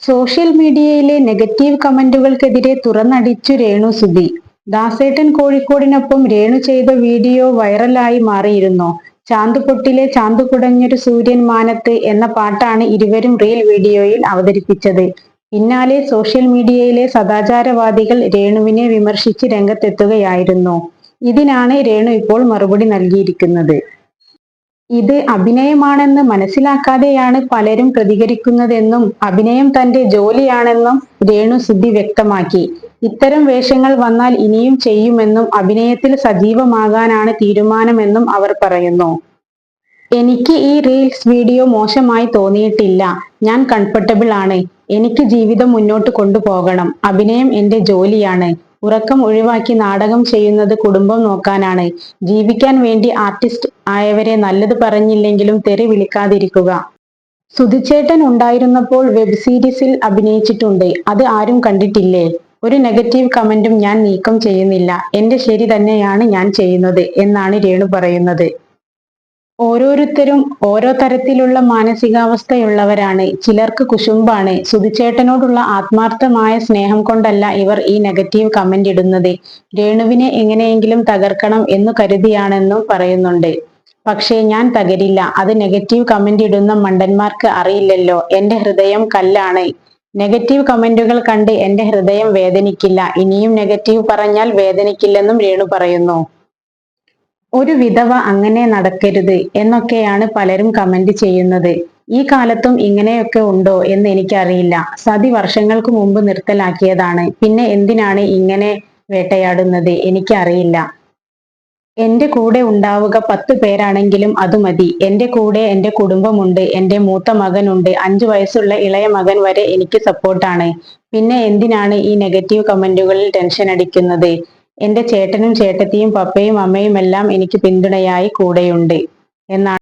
Social മീഡിയയിലെ negative കമന്റുകൾക്കെതിരെ തുറന്നടിച്ചു Renusudhi. ദാസേട്ടൻ കോഴിക്കോടിനൊപ്പം രേണു ചെയ്ത video വൈറലായി മാറിയിരുന്നു. ചാന്തുപൊട്ടിലെ ചാന്തുകുടഞ്ഞൊരു സൂര്യൻ മാനത്ത് എന്ന പാട്ടാണ് ഇരുവരും റീൽ വീഡിയോയിൽ അവതരിപ്പിച്ചത്. പിന്നാലെ സോഷ്യൽ മീഡിയയിലെ സദാചാരവാദികൾ രേണുവിനെ വിമർശിച്ച് രംഗത്തെത്തുകയായിരുന്നു. ഇതിനാണ് രേണു ഇപ്പോൾ മറുപടി നൽകിയിരിക്കുന്നത്. ഇത് അഭിനയമാണെന്ന് മനസ്സിലാക്കാതെയാണ് പലരും പ്രതികരിക്കുന്നതെന്നും അഭിനയം തന്റെ ജോലിയാണെന്നും രേണുസുധി വ്യക്തമാക്കി. ഇത്തരം വേഷങ്ങൾ വന്നാൽ ഇനിയും ചെയ്യുമെന്നും അഭിനയത്തിൽ സജീവമാകാനാണ് തീരുമാനമെന്നും അവർ പറയുന്നു. എനിക്ക് ഈ റീൽസ് വീഡിയോ മോശമായി തോന്നിയിട്ടില്ല. ഞാൻ കംഫർട്ടബിൾ ആണ്. എനിക്ക് ജീവിതം മുന്നോട്ട് കൊണ്ടുപോകണം. അഭിനയം എന്റെ ജോലിയാണ്. ഉറക്കം ഒഴിവാക്കി നാടകം ചെയ്യുന്നത് കുടുംബം നോക്കാനാണ്. ജീവിക്കാൻ വേണ്ടി ആർട്ടിസ്റ്റ് ആയവരെ നല്ലത് പറഞ്ഞില്ലെങ്കിലും തെറി വിളിക്കാതിരിക്കുക. സുധിച്ചേട്ടൻ ഉണ്ടായിരുന്നപ്പോൾ വെബ് സീരീസിൽ അഭിനയിച്ചിട്ടുണ്ട്. അത് ആരും കണ്ടിട്ടില്ലേ? ഒരു നെഗറ്റീവ് കമന്റും ഞാൻ നീക്കം ചെയ്യുന്നില്ല. എന്റെ ശരി തന്നെയാണ് ഞാൻ ചെയ്യുന്നത് എന്നാണ് രേണു പറയുന്നത്. ഓരോരുത്തരും ഓരോ തരത്തിലുള്ള മാനസികാവസ്ഥയുള്ളവരാണ്. ചിലർക്ക് കുശുമ്പാണ്. സുധിച്ചേട്ടനോടുള്ള ആത്മാർത്ഥമായ സ്നേഹം കൊണ്ടല്ല ഇവർ ഈ നെഗറ്റീവ് കമന്റ് ഇടുന്നത്. രേണുവിനെ എങ്ങനെയെങ്കിലും തകർക്കണം എന്നു കരുതിയാണെന്നും പറയുന്നുണ്ട്. പക്ഷേ ഞാൻ തകരില്ല. അത് നെഗറ്റീവ് കമന്റ് ഇടുന്ന മണ്ടന്മാർക്ക് അറിയില്ലല്ലോ. എന്റെ ഹൃദയം കല്ലാണ്. നെഗറ്റീവ് കമന്റുകൾ കണ്ട് എന്റെ ഹൃദയം വേദനിക്കില്ല. ഇനിയും നെഗറ്റീവ് പറഞ്ഞാൽ വേദനിക്കില്ലെന്നും രേണു പറയുന്നു. ഒരു വിധവ അങ്ങനെ നടക്കരുത് എന്നൊക്കെയാണ് പലരും കമന്റ് ചെയ്യുന്നത്. ഈ കാലത്തും ഇങ്ങനെയൊക്കെ ഉണ്ടോ എന്ന് എനിക്കറിയില്ല. സതി വർഷങ്ങൾക്ക് മുമ്പ് നിർത്തലാക്കിയതാണ്. പിന്നെ എന്തിനാണ് ഇങ്ങനെ വേട്ടയാടുന്നത്? എനിക്കറിയില്ല. എന്റെ കൂടെ ഉണ്ടാവുക 10 പേരാണെങ്കിലും അത് മതി. എന്റെ കൂടെ എന്റെ കുടുംബമുണ്ട്. എന്റെ മൂത്ത മകനുണ്ട്. 5 വയസ്സുള്ള ഇളയ മകൻ വരെ എനിക്ക് സപ്പോർട്ടാണ്. പിന്നെ എന്തിനാണ് ഈ നെഗറ്റീവ് കമന്റുകളിൽ ടെൻഷൻ അടിക്കുന്നത്? എന്റെ ചേട്ടനും ചേട്ടത്തിയും പപ്പയും അമ്മയുമെല്ലാം എനിക്ക് പിന്തുണയായി കൂടെയുണ്ട് എന്നാണ്